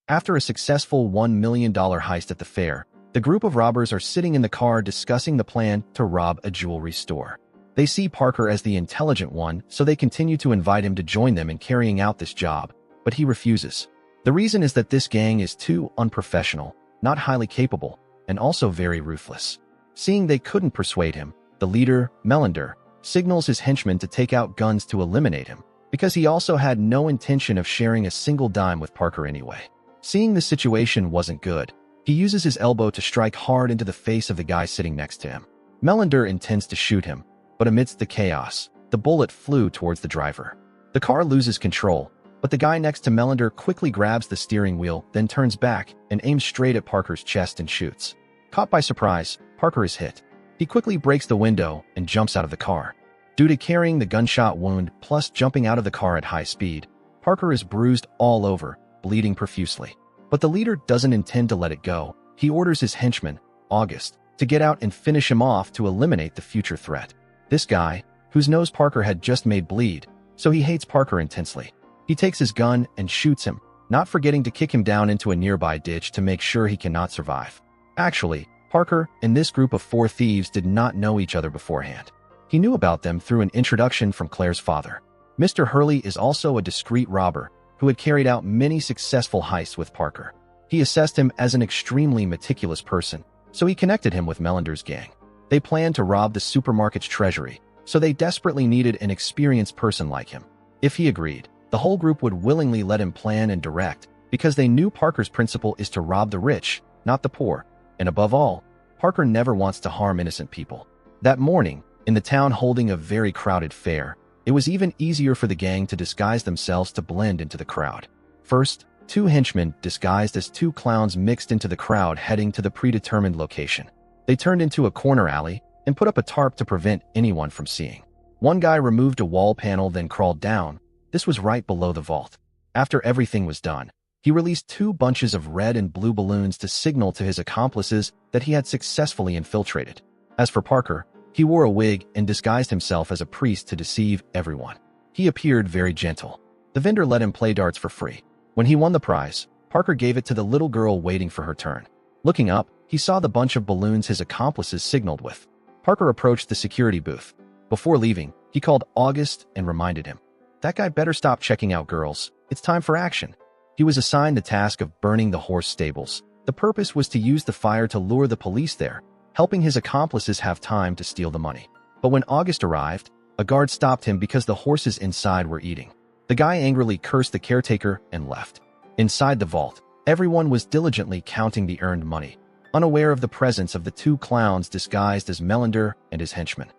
After a successful $1 million heist at the fair, the group of robbers are sitting in the car discussing the plan to rob a jewelry store. They see Parker as the intelligent one, so they continue to invite him to join them in carrying out this job, but he refuses. The reason is that this gang is too unprofessional, not highly capable, and also very ruthless. Seeing they couldn't persuade him, the leader, Melander, signals his henchmen to take out guns to eliminate him, because he also had no intention of sharing a single dime with Parker anyway. Seeing the situation wasn't good, he uses his elbow to strike hard into the face of the guy sitting next to him. Melander intends to shoot him, but amidst the chaos, the bullet flew towards the driver. The car loses control, but the guy next to Melander quickly grabs the steering wheel, then turns back and aims straight at Parker's chest and shoots. Caught by surprise, Parker is hit. He quickly breaks the window and jumps out of the car. Due to carrying the gunshot wound plus jumping out of the car at high speed, Parker is bruised all over, bleeding profusely. But the leader doesn't intend to let it go. He orders his henchman, August, to get out and finish him off to eliminate the future threat. This guy, whose nose Parker had just made bleed, so he hates Parker intensely. He takes his gun and shoots him, not forgetting to kick him down into a nearby ditch to make sure he cannot survive. Actually, Parker and this group of 4 thieves did not know each other beforehand. He knew about them through an introduction from Claire's father. Mr. Hurley is also a discreet robber who had carried out many successful heists with Parker. He assessed him as an extremely meticulous person, so he connected him with Melander's gang. They planned to rob the supermarket's treasury, so they desperately needed an experienced person like him. If he agreed, the whole group would willingly let him plan and direct, because they knew Parker's principle is to rob the rich, not the poor. And above all, Parker never wants to harm innocent people. That morning, in the town holding a very crowded fair, it was even easier for the gang to disguise themselves to blend into the crowd. First, 2 henchmen disguised as 2 clowns mixed into the crowd heading to the predetermined location. They turned into a corner alley and put up a tarp to prevent anyone from seeing. One guy removed a wall panel then crawled down. This was right below the vault. After everything was done, he released 2 bunches of red and blue balloons to signal to his accomplices that he had successfully infiltrated. As for Parker, he wore a wig and disguised himself as a priest to deceive everyone. He appeared very gentle. The vendor let him play darts for free. When he won the prize, Parker gave it to the little girl waiting for her turn. Looking up, he saw the bunch of balloons his accomplices signaled with. Parker approached the security booth. Before leaving, he called August and reminded him, "That guy better stop checking out girls. It's time for action." He was assigned the task of burning the horse stables. The purpose was to use the fire to lure the police there, helping his accomplices have time to steal the money. But when August arrived, a guard stopped him because the horses inside were eating. The guy angrily cursed the caretaker and left. Inside the vault, everyone was diligently counting the earned money, unaware of the presence of the 2 clowns disguised as Melander and his henchmen.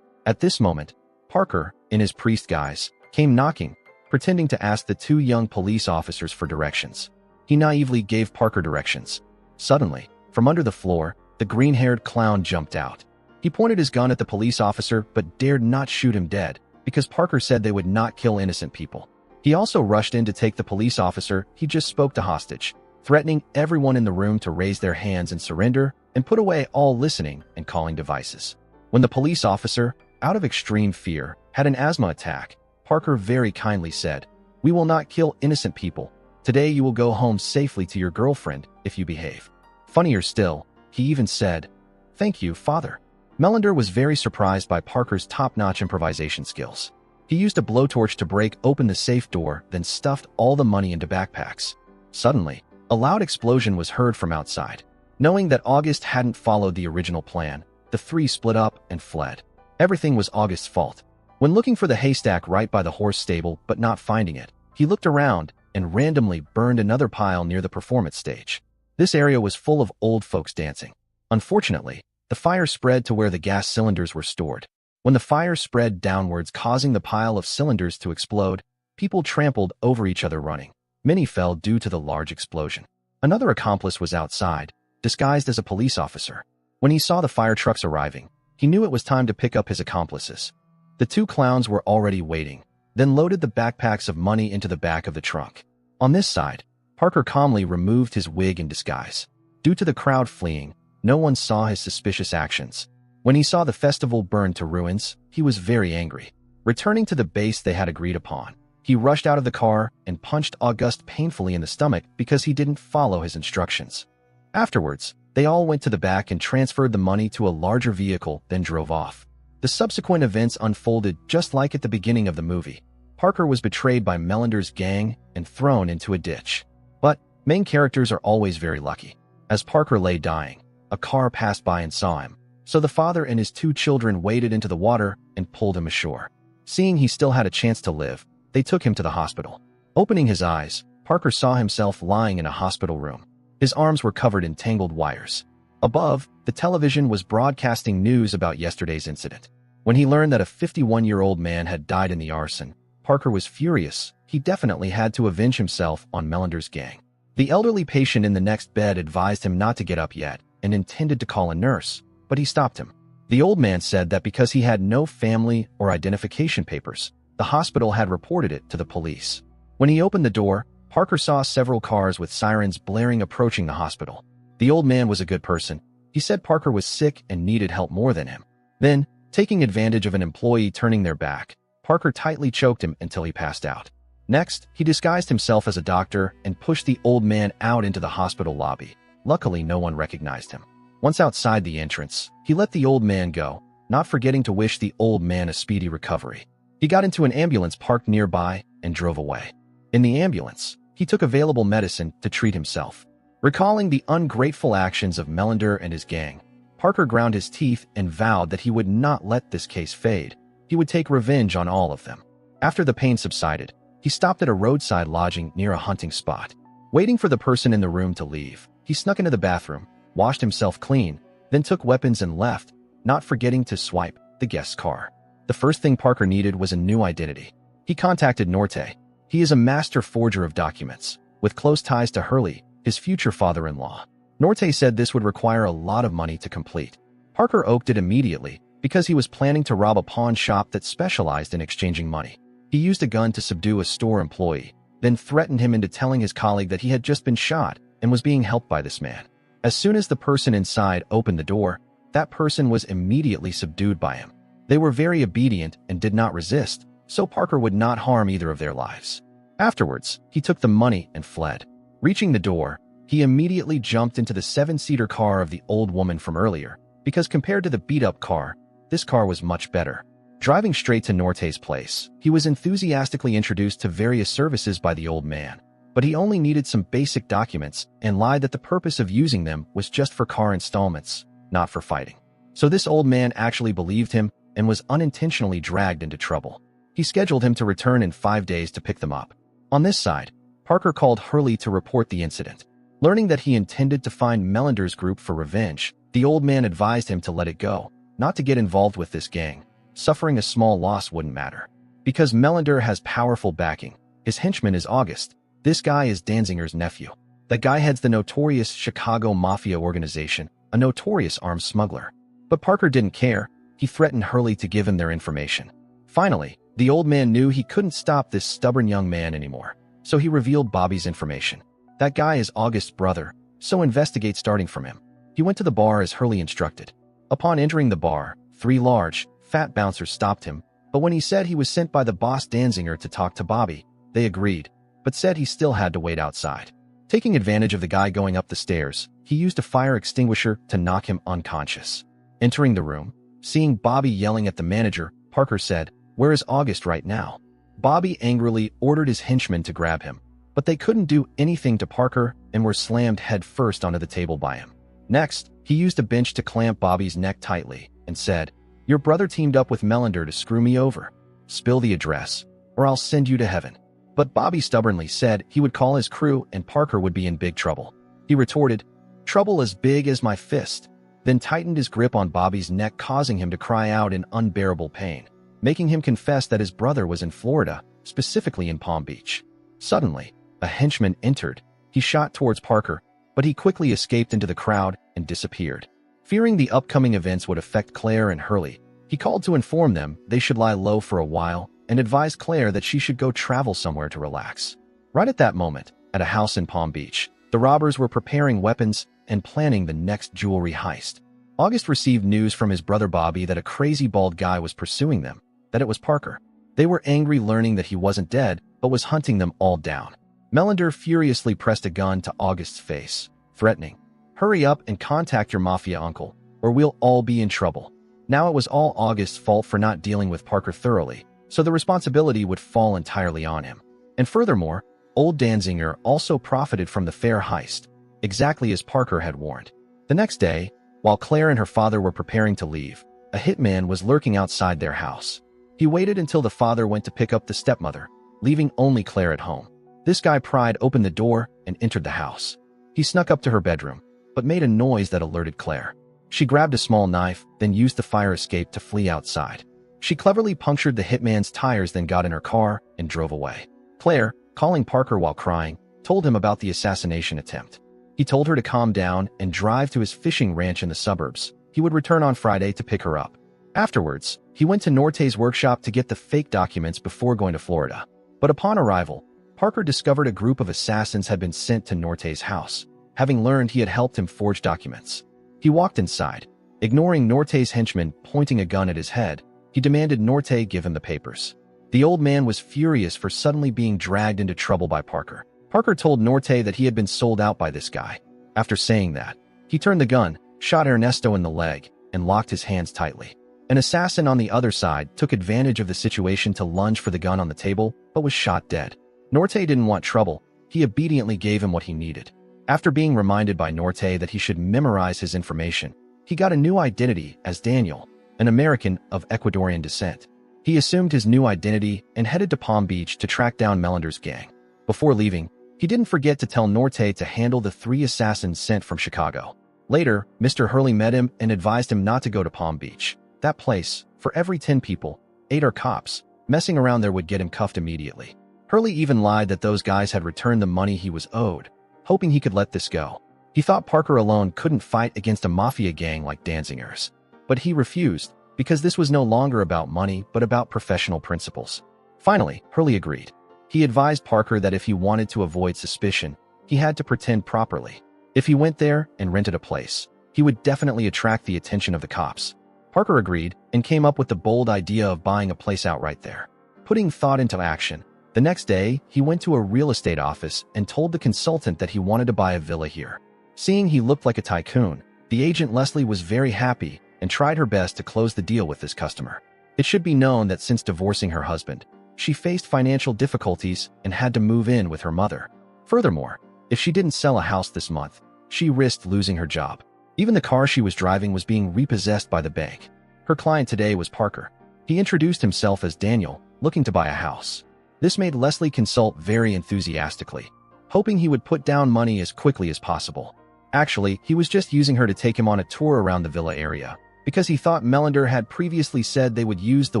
At this moment, Parker, in his priest guise, came knocking, pretending to ask the 2 young police officers for directions. He naively gave Parker directions. Suddenly, from under the floor, the green-haired clown jumped out. He pointed his gun at the police officer but dared not shoot him dead because Parker said they would not kill innocent people. He also rushed in to take the police officer he just spoke to hostage, threatening everyone in the room to raise their hands and surrender and put away all listening and calling devices. When the police officer, out of extreme fear, had an asthma attack, Parker very kindly said, "We will not kill innocent people. Today you will go home safely to your girlfriend if you behave." Funnier still, he even said, "Thank you, Father." Melander was very surprised by Parker's top-notch improvisation skills. He used a blowtorch to break open the safe door, then stuffed all the money into backpacks. Suddenly, a loud explosion was heard from outside. Knowing that August hadn't followed the original plan, the 3 split up and fled. Everything was August's fault. When looking for the haystack right by the horse stable but not finding it, he looked around and randomly burned another pile near the performance stage. This area was full of old folks dancing. Unfortunately, the fire spread to where the gas cylinders were stored. When the fire spread downwards, causing the pile of cylinders to explode, people trampled over each other running. Many fell due to the large explosion. Another accomplice was outside, disguised as a police officer. When he saw the fire trucks arriving, he knew it was time to pick up his accomplices. The 2 clowns were already waiting, then loaded the backpacks of money into the back of the trunk. On this side, Parker calmly removed his wig and disguise. Due to the crowd fleeing, no one saw his suspicious actions. When he saw the festival burn to ruins, he was very angry. Returning to the base they had agreed upon, He rushed out of the car and punched August painfully in the stomach because he didn't follow his instructions. Afterwards, they all went to the back and transferred the money to a larger vehicle, then drove off. The subsequent events unfolded just like at the beginning of the movie. Parker was betrayed by Mellender's gang and thrown into a ditch. But main characters are always very lucky. As Parker lay dying, a car passed by and saw him. So the father and his 2 children waded into the water and pulled him ashore. Seeing he still had a chance to live, they took him to the hospital. Opening his eyes, Parker saw himself lying in a hospital room. His arms were covered in tangled wires. Above, the television was broadcasting news about yesterday's incident. When he learned that a 51-year-old man had died in the arson, Parker was furious. He definitely had to avenge himself on Mellender's gang. The elderly patient in the next bed advised him not to get up yet and intended to call a nurse, but he stopped him. The old man said that because he had no family or identification papers, the hospital had reported it to the police. When he opened the door, Parker saw several cars with sirens blaring approaching the hospital. The old man was a good person. He said Parker was sick and needed help more than him. Then, taking advantage of an employee turning their back, Parker tightly choked him until he passed out. Next, he disguised himself as a doctor and pushed the old man out into the hospital lobby. Luckily, no one recognized him. Once outside the entrance, he let the old man go, not forgetting to wish the old man a speedy recovery. He got into an ambulance parked nearby and drove away. In the ambulance, he took available medicine to treat himself. Recalling the ungrateful actions of Mellender and his gang, Parker ground his teeth and vowed that he would not let this case fade. He would take revenge on all of them. After the pain subsided, he stopped at a roadside lodging near a hunting spot. Waiting for the person in the room to leave, he snuck into the bathroom, washed himself clean, then took weapons and left, not forgetting to swipe the guest's car. The first thing Parker needed was a new identity. He contacted Norte. He is a master forger of documents, with close ties to Hurley, his future father-in-law. Norte said this would require a lot of money to complete. Parker oked it immediately because he was planning to rob a pawn shop that specialized in exchanging money. He used a gun to subdue a store employee, then threatened him into telling his colleague that he had just been shot and was being helped by this man. As soon as the person inside opened the door, that person was immediately subdued by him. They were very obedient and did not resist, so Parker would not harm either of their lives. Afterwards, he took the money and fled. Reaching the door, he immediately jumped into the 7-seater car of the old woman from earlier, because compared to the beat-up car, this car was much better. Driving straight to Norte's place, he was enthusiastically introduced to various services by the old man, but he only needed some basic documents and lied that the purpose of using them was just for car installments, not for fighting. So this old man actually believed him and was unintentionally dragged into trouble. He scheduled him to return in 5 days to pick them up. On this side, Parker called Hurley to report the incident. Learning that he intended to find Mellender's group for revenge, the old man advised him to let it go, not to get involved with this gang. Suffering a small loss wouldn't matter. Because Mellender has powerful backing, his henchman is August. This guy is Danzinger's nephew. That guy heads the notorious Chicago Mafia organization, a notorious arms smuggler. But Parker didn't care. He threatened Hurley to give him their information. Finally, the old man knew he couldn't stop this stubborn young man anymore, so he revealed Bobby's information. That guy is August's brother, so investigate starting from him. He went to the bar as Hurley instructed. Upon entering the bar, 3 large, fat bouncers stopped him, but when he said he was sent by the boss Danzinger to talk to Bobby, they agreed, but said he still had to wait outside. Taking advantage of the guy going up the stairs, he used a fire extinguisher to knock him unconscious. Entering the room, seeing Bobby yelling at the manager, Parker said, "Where is August right now?" Bobby angrily ordered his henchmen to grab him, but they couldn't do anything to Parker and were slammed head first onto the table by him. Next, he used a bench to clamp Bobby's neck tightly and said, "Your brother teamed up with Mellender to screw me over. Spill the address, or I'll send you to heaven." But Bobby stubbornly said he would call his crew and Parker would be in big trouble. He retorted, "Trouble as big as my fist," then tightened his grip on Bobby's neck, causing him to cry out in unbearable pain, making him confess that his brother was in Florida, specifically in Palm Beach. Suddenly, a henchman entered. He shot towards Parker, but he quickly escaped into the crowd and disappeared. Fearing the upcoming events would affect Claire and Hurley, he called to inform them they should lie low for a while and advised Claire that she should go travel somewhere to relax. Right at that moment, at a house in Palm Beach, the robbers were preparing weapons and planning the next jewelry heist. August received news from his brother Bobby that a crazy bald guy was pursuing them, that it was Parker. They were angry learning that he wasn't dead, but was hunting them all down. Melander furiously pressed a gun to August's face, threatening, "Hurry up and contact your mafia uncle, or we'll all be in trouble." Now it was all August's fault for not dealing with Parker thoroughly, so the responsibility would fall entirely on him. And furthermore, old Danziger also profited from the fair heist, exactly as Parker had warned. The next day, while Claire and her father were preparing to leave, a hitman was lurking outside their house. He waited until the father went to pick up the stepmother, leaving only Claire at home. This guy pried open the door and entered the house. He snuck up to her bedroom, but made a noise that alerted Claire. She grabbed a small knife, then used the fire escape to flee outside. She cleverly punctured the hitman's tires, then got in her car and drove away. Claire, calling Parker while crying, told him about the assassination attempt. He told her to calm down and drive to his fishing ranch in the suburbs. He would return on Friday to pick her up. Afterwards, he went to Norte's workshop to get the fake documents before going to Florida. But upon arrival, Parker discovered a group of assassins had been sent to Norte's house, having learned he had helped him forge documents. He walked inside. Ignoring Norte's henchman pointing a gun at his head, he demanded Norte give him the papers. The old man was furious for suddenly being dragged into trouble by Parker. Parker told Norte that he had been sold out by this guy. After saying that, he turned the gun, shot Ernesto in the leg, and locked his hands tightly. An assassin on the other side took advantage of the situation to lunge for the gun on the table, but was shot dead. Norte didn't want trouble. He obediently gave him what he needed. After being reminded by Norte that he should memorize his information, he got a new identity as Daniel, an American of Ecuadorian descent. He assumed his new identity and headed to Palm Beach to track down Melander's gang. Before leaving, he didn't forget to tell Norte to handle the 3 assassins sent from Chicago. Later, Mr. Hurley met him and advised him not to go to Palm Beach. That place, for every 10 people, 8 are cops. Messing around there would get him cuffed immediately. Hurley even lied that those guys had returned the money he was owed, hoping he could let this go. He thought Parker alone couldn't fight against a mafia gang like Danziger's. But he refused, because this was no longer about money but about professional principles. Finally, Hurley agreed. He advised Parker that if he wanted to avoid suspicion, he had to pretend properly. If he went there and rented a place, he would definitely attract the attention of the cops. Parker agreed and came up with the bold idea of buying a place outright there. Putting thought into action, the next day, he went to a real estate office and told the consultant that he wanted to buy a villa here. Seeing he looked like a tycoon, the agent Leslie was very happy and tried her best to close the deal with this customer. It should be known that since divorcing her husband, she faced financial difficulties and had to move in with her mother. Furthermore, if she didn't sell a house this month, she risked losing her job. Even the car she was driving was being repossessed by the bank. Her client today was Parker. He introduced himself as Daniel, looking to buy a house. This made Leslie consult very enthusiastically, hoping he would put down money as quickly as possible. Actually, he was just using her to take him on a tour around the villa area, because he thought Melander had previously said they would use the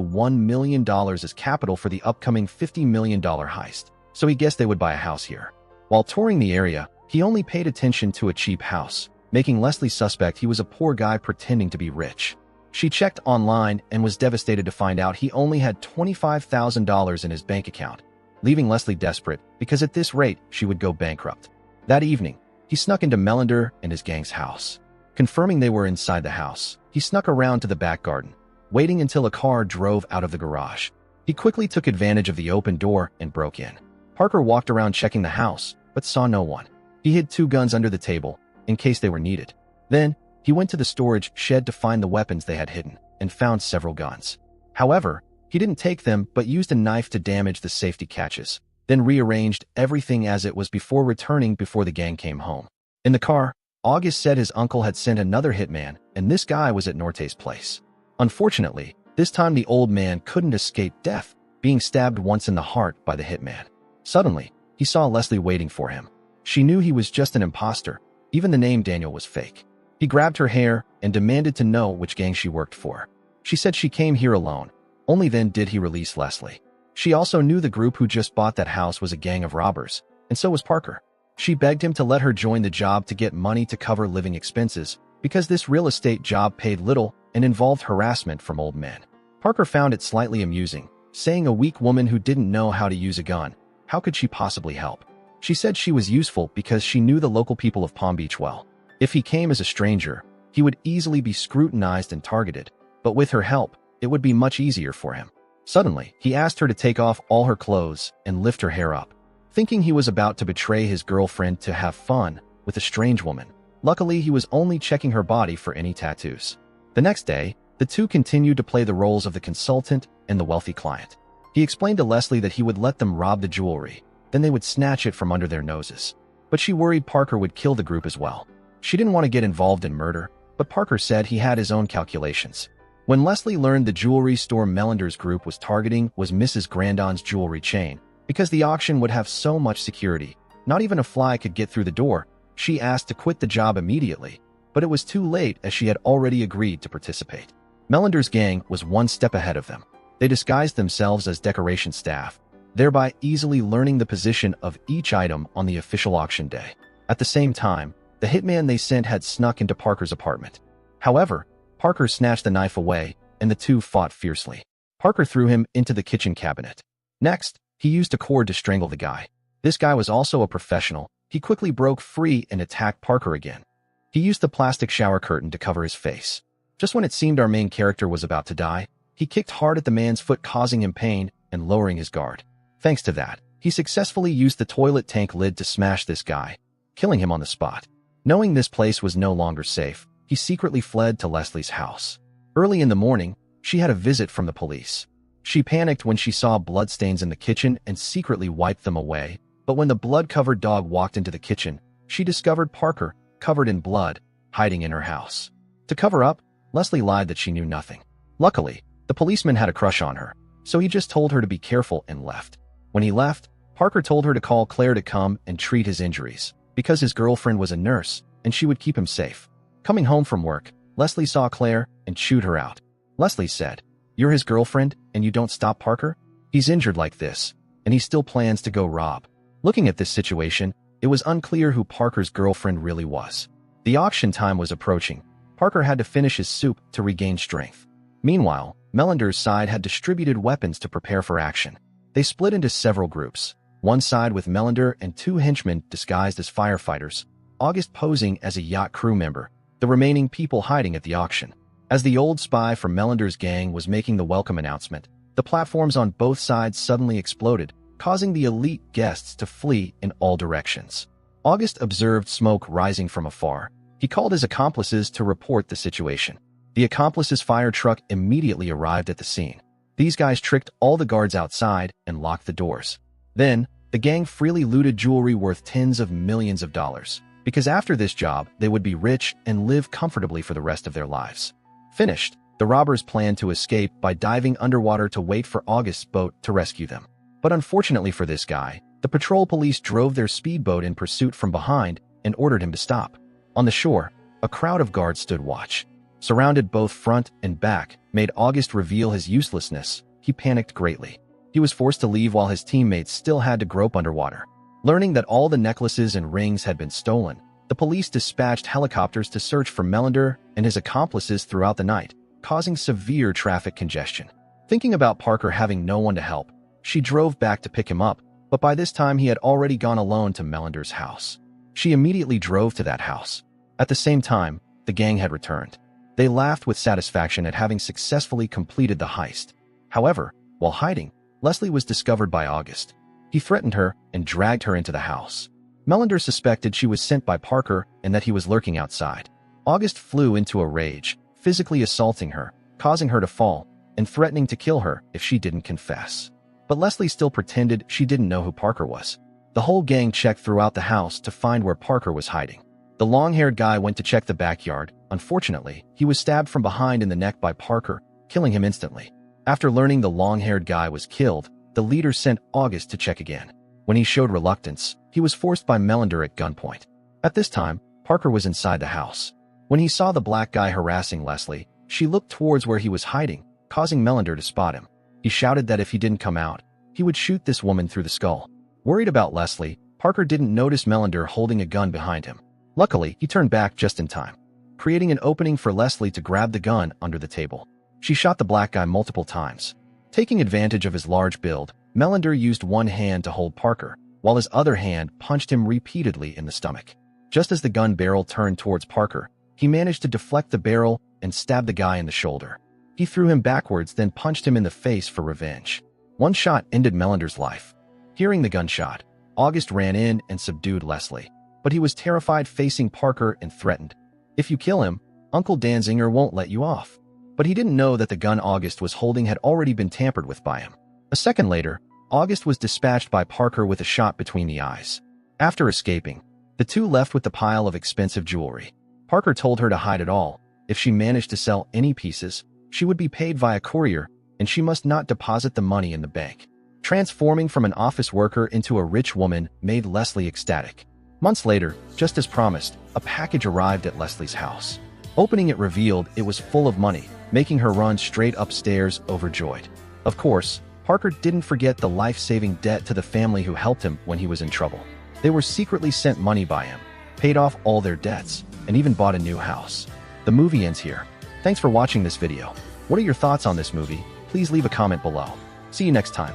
$1 million as capital for the upcoming $50 million heist, so he guessed they would buy a house here. While touring the area, he only paid attention to a cheap house, making Leslie suspect he was a poor guy pretending to be rich. She checked online and was devastated to find out he only had $25,000 in his bank account, leaving Leslie desperate because at this rate she would go bankrupt. That evening, he snuck into Melander and his gang's house. Confirming they were inside the house, he snuck around to the back garden, waiting until a car drove out of the garage. He quickly took advantage of the open door and broke in. Parker walked around checking the house, but saw no one. He hid 2 guns under the table, in case they were needed. Then, he went to the storage shed to find the weapons they had hidden, and found several guns. However, he didn't take them but used a knife to damage the safety catches, then rearranged everything as it was before returning before the gang came home. In the car, August said his uncle had sent another hitman, and this guy was at Norte's place. Unfortunately, this time the old man couldn't escape death, being stabbed once in the heart by the hitman. Suddenly, he saw Leslie waiting for him. She knew he was just an imposter. Even the name Daniel was fake. He grabbed her hair and demanded to know which gang she worked for. She said she came here alone. Only then did he release Leslie. She also knew the group who just bought that house was a gang of robbers, and so was Parker. She begged him to let her join the job to get money to cover living expenses, because this real estate job paid little and involved harassment from old men. Parker found it slightly amusing, saying a weak woman who didn't know how to use a gun, how could she possibly help? She said she was useful because she knew the local people of Palm Beach well. If he came as a stranger, he would easily be scrutinized and targeted, but with her help, it would be much easier for him. Suddenly, he asked her to take off all her clothes and lift her hair up, thinking he was about to betray his girlfriend to have fun with a strange woman. Luckily, he was only checking her body for any tattoos. The next day, the two continued to play the roles of the consultant and the wealthy client. He explained to Leslie that he would let them rob the jewelry, then they would snatch it from under their noses. But she worried Parker would kill the group as well. She didn't want to get involved in murder, but Parker said he had his own calculations. When Leslie learned the jewelry store Mellender's group was targeting was Mrs. Grandon's jewelry chain, because the auction would have so much security, not even a fly could get through the door, she asked to quit the job immediately, but it was too late as she had already agreed to participate. Mellender's gang was one step ahead of them. They disguised themselves as decoration staff, thereby easily learning the position of each item on the official auction day. At the same time, the hitman they sent had snuck into Parker's apartment. However, Parker snatched the knife away, and the two fought fiercely. Parker threw him into the kitchen cabinet. Next, he used a cord to strangle the guy. This guy was also a professional. He quickly broke free and attacked Parker again. He used the plastic shower curtain to cover his face. Just when it seemed our main character was about to die, he kicked hard at the man's foot, causing him pain and lowering his guard. Thanks to that, he successfully used the toilet tank lid to smash this guy, killing him on the spot. Knowing this place was no longer safe, he secretly fled to Leslie's house. Early in the morning, she had a visit from the police. She panicked when she saw bloodstains in the kitchen and secretly wiped them away, but when the blood-covered dog walked into the kitchen, she discovered Parker, covered in blood, hiding in her house. To cover up, Leslie lied that she knew nothing. Luckily, the policeman had a crush on her, so he just told her to be careful and left. When he left, Parker told her to call Claire to come and treat his injuries, because his girlfriend was a nurse and she would keep him safe. Coming home from work, Leslie saw Claire and chewed her out. Leslie said, "You're his girlfriend and you don't stop Parker? He's injured like this, and he still plans to go rob." Looking at this situation, it was unclear who Parker's girlfriend really was. The auction time was approaching. Parker had to finish his soup to regain strength. Meanwhile, Mellender's side had distributed weapons to prepare for action. They split into several groups. One side with Mellender and two henchmen disguised as firefighters, August posing as a yacht crew member, the remaining people hiding at the auction. As the old spy from Mellender's gang was making the welcome announcement, the platforms on both sides suddenly exploded, causing the elite guests to flee in all directions. August observed smoke rising from afar. He called his accomplices to report the situation. The accomplices' fire truck immediately arrived at the scene. These guys tricked all the guards outside and locked the doors. Then, the gang freely looted jewelry worth tens of millions of dollars, because after this job, they would be rich and live comfortably for the rest of their lives. Finished, the robbers planned to escape by diving underwater to wait for August's boat to rescue them. But unfortunately for this guy, the patrol police drove their speedboat in pursuit from behind and ordered him to stop. On the shore, a crowd of guards stood watch. Surrounded both front and back, made August reveal his uselessness. He panicked greatly. He was forced to leave while his teammates still had to grope underwater. Learning that all the necklaces and rings had been stolen, the police dispatched helicopters to search for Mellender and his accomplices throughout the night, causing severe traffic congestion. Thinking about Parker having no one to help, she drove back to pick him up, but by this time he had already gone alone to Mellender's house. She immediately drove to that house. At the same time, the gang had returned. They laughed with satisfaction at having successfully completed the heist. However, while hiding, Leslie was discovered by August. He threatened her and dragged her into the house. Mellender suspected she was sent by Parker and that he was lurking outside. August flew into a rage, physically assaulting her, causing her to fall, and threatening to kill her if she didn't confess. But Leslie still pretended she didn't know who Parker was. The whole gang checked throughout the house to find where Parker was hiding. The long-haired guy went to check the backyard. Unfortunately, he was stabbed from behind in the neck by Parker, killing him instantly. After learning the long-haired guy was killed, the leader sent August to check again. When he showed reluctance, he was forced by Mellender at gunpoint. At this time, Parker was inside the house. When he saw the black guy harassing Leslie, she looked towards where he was hiding, causing Mellender to spot him. He shouted that if he didn't come out, he would shoot this woman through the skull. Worried about Leslie, Parker didn't notice Mellender holding a gun behind him. Luckily, he turned back just in time, creating an opening for Leslie to grab the gun under the table. She shot the black guy multiple times. Taking advantage of his large build, Mellender used one hand to hold Parker, while his other hand punched him repeatedly in the stomach. Just as the gun barrel turned towards Parker, he managed to deflect the barrel and stab the guy in the shoulder. He threw him backwards, then punched him in the face for revenge. One shot ended Melander's life. Hearing the gunshot, August ran in and subdued Leslie. But he was terrified facing Parker and threatened, "If you kill him, Uncle Danziger won't let you off." But he didn't know that the gun August was holding had already been tampered with by him. A second later, August was dispatched by Parker with a shot between the eyes. After escaping, the two left with the pile of expensive jewelry. Parker told her to hide it all. If she managed to sell any pieces, she would be paid via courier, and she must not deposit the money in the bank. Transforming from an office worker into a rich woman made Leslie ecstatic. Months later, just as promised, a package arrived at Leslie's house. Opening it revealed it was full of money, making her run straight upstairs overjoyed. Of course, Parker didn't forget the life-saving debt to the family who helped him when he was in trouble. They were secretly sent money by him, paid off all their debts, and even bought a new house. The movie ends here. Thanks for watching this video. What are your thoughts on this movie? Please leave a comment below. See you next time.